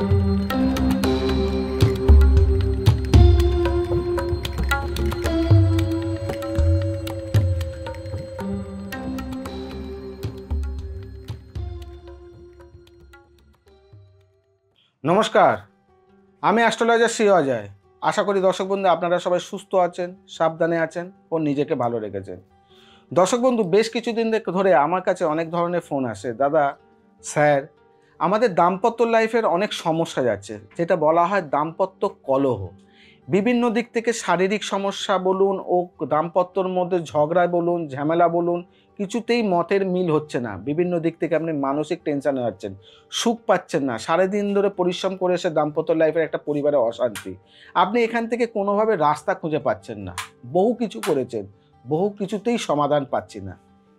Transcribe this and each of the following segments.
নমস্কার, আমি অ্যাস্ট্রোলজার শ্রী অজয়। আশা করি দর্শক বন্ধু আপনারা সবাই সুস্থ আছেন, সাবধানে আছেন ও নিজেকে ভালো রেখেছেন। দর্শক বন্ধু, বেশ কিছুদিন ধরে আমার কাছে অনেক ধরনের ফোন আসে। দাদা, স্যার, আমাদের দাম্পত্য লাইফের অনেক সমস্যা যাচ্ছে, যেটা বলা হয় দাম্পত্য কলহ। বিভিন্ন দিক থেকে শারীরিক সমস্যা বলুন ও দাম্পত্যর মধ্যে ঝগড়া বলুন, ঝামেলা বলুন, কিছুতেই মতের মিল হচ্ছে না। বিভিন্ন দিক থেকে আপনি মানসিক টেনশনে যাচ্ছেন, সুখ পাচ্ছেন না, সারাদিন ধরে পরিশ্রম করে এসে দাম্পত্য লাইফের একটা পরিবারের অশান্তি। আপনি এখান থেকে কোনোভাবে রাস্তা খুঁজে পাচ্ছেন না। বহু কিছু করেছেন, বহু কিছুতেই সমাধান পাচ্ছি না।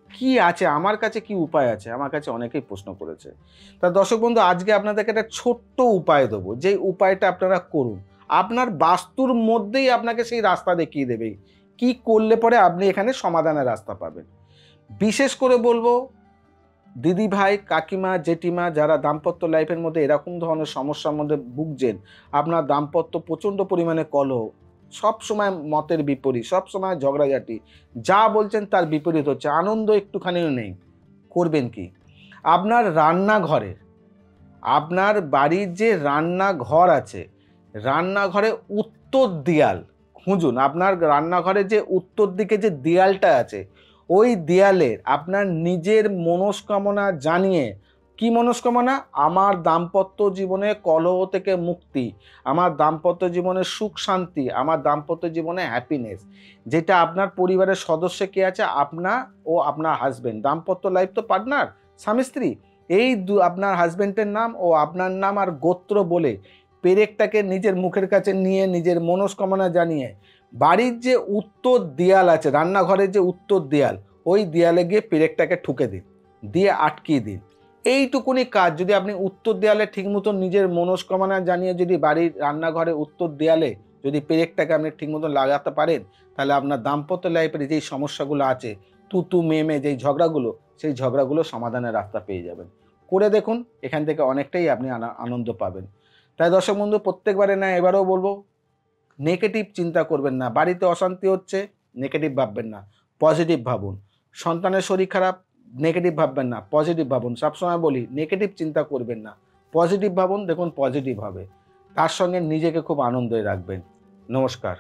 কি আছে আমার কাছে, কি উপায় আছে? আমার কাছে অনেকেই প্রশ্ন করেছে। তা দর্শক বন্ধু, আজকে আপনাদেরকে একটা ছোট্ট উপায় দেবো, যেই উপায়টা আপনারা করুন। আপনার বাস্তুর মধ্যেই আপনাকে সেই রাস্তা দেখিয়ে দেবে কি করলে পরে আপনি এখানে সমাধানের রাস্তা পাবেন। বিশেষ করে বলবো, দিদি ভাই, কাকিমা, জেঠিমা, যারা দাম্পত্য লাইফের মধ্যে এরকম ধরনের সমস্যার মধ্যে ভুগছেন, আপনার দাম্পত্য প্রচণ্ড পরিমাণে কলহ, সবসময় মতের বিপরীত, সবসময় ঝগড়াঝাটি, যা বলছেন তার বিপরীত হচ্ছে, আনন্দ একটুখানিও নেই। করবেন কি? আপনার রান্নাঘরে, আপনার বাড়ির যে রান্নাঘর আছে, রান্নাঘরে উত্তর দেয়াল খুঁজুন। আপনার রান্নাঘরে যে উত্তর দিকে যে দেয়ালটা আছে, ওই দেয়ালের আপনার নিজের মনস্কামনা জানিয়ে, কি মনস্কামনা? আমার দাম্পত্য জীবনে কলহ থেকে মুক্তি, আমার দাম্পত্য জীবনে সুখ শান্তি, আমার দাম্পত্য জীবনে হ্যাপিনেস, যেটা আপনার পরিবারের সদস্য কে আছে, আপনার ও আপনার হাজবেন্ড, দাম্পত্য লাইফ তো পার্টনার, স্বামী স্ত্রী, এই আপনার হাজবেন্ডের নাম ও আপনার নাম আর গোত্র বলে পেরেকটাকে নিজের মুখের কাছে নিয়ে নিজের মনস্কামনা জানিয়ে বাড়ির যে উত্তর দেয়াল আছে, রান্নাঘরের যে উত্তর দেয়াল, ওই দেয়ালে গিয়ে পেরেকটাকে ঠুকে দিন, দিয়ে আটকিয়ে দিন। এইটুকুনি কাজ যদি আপনি উত্তর দেয়ালে ঠিক মতন নিজের মনস্কামনা জানিয়ে যদি বাড়ির রান্নাঘরে উত্তর দেয়ালে যদি পেরেকটাকে আপনি ঠিক মতন লাগাতে পারেন, তাহলে আপনার দাম্পত্য লাইফের যেই সমস্যাগুলো আছে, তুতু মেমে যেই ঝগড়াগুলো, সেই ঝগড়াগুলো সমাধানের রাস্তা পেয়ে যাবেন। করে দেখুন, এখান থেকে অনেকটাই আপনি আনন্দ পাবেন। তাই দর্শক বন্ধু, প্রত্যেকবারে না, এবারেও বলবো, নেগেটিভ চিন্তা করবেন না। বাড়িতে অশান্তি হচ্ছে, নেগেটিভ ভাববেন না, পজিটিভ ভাবুন। সন্তানের শরীর খারাপ, নেগেটিভ ভাববেন না, পজিটিভ ভাবুন। সবসময় বলি, নেগেটিভ চিন্তা করবেন না, পজিটিভ ভাবুন, দেখুন পজিটিভ হবে। তার সঙ্গে নিজেকে খুব আনন্দে রাখবেন। নমস্কার।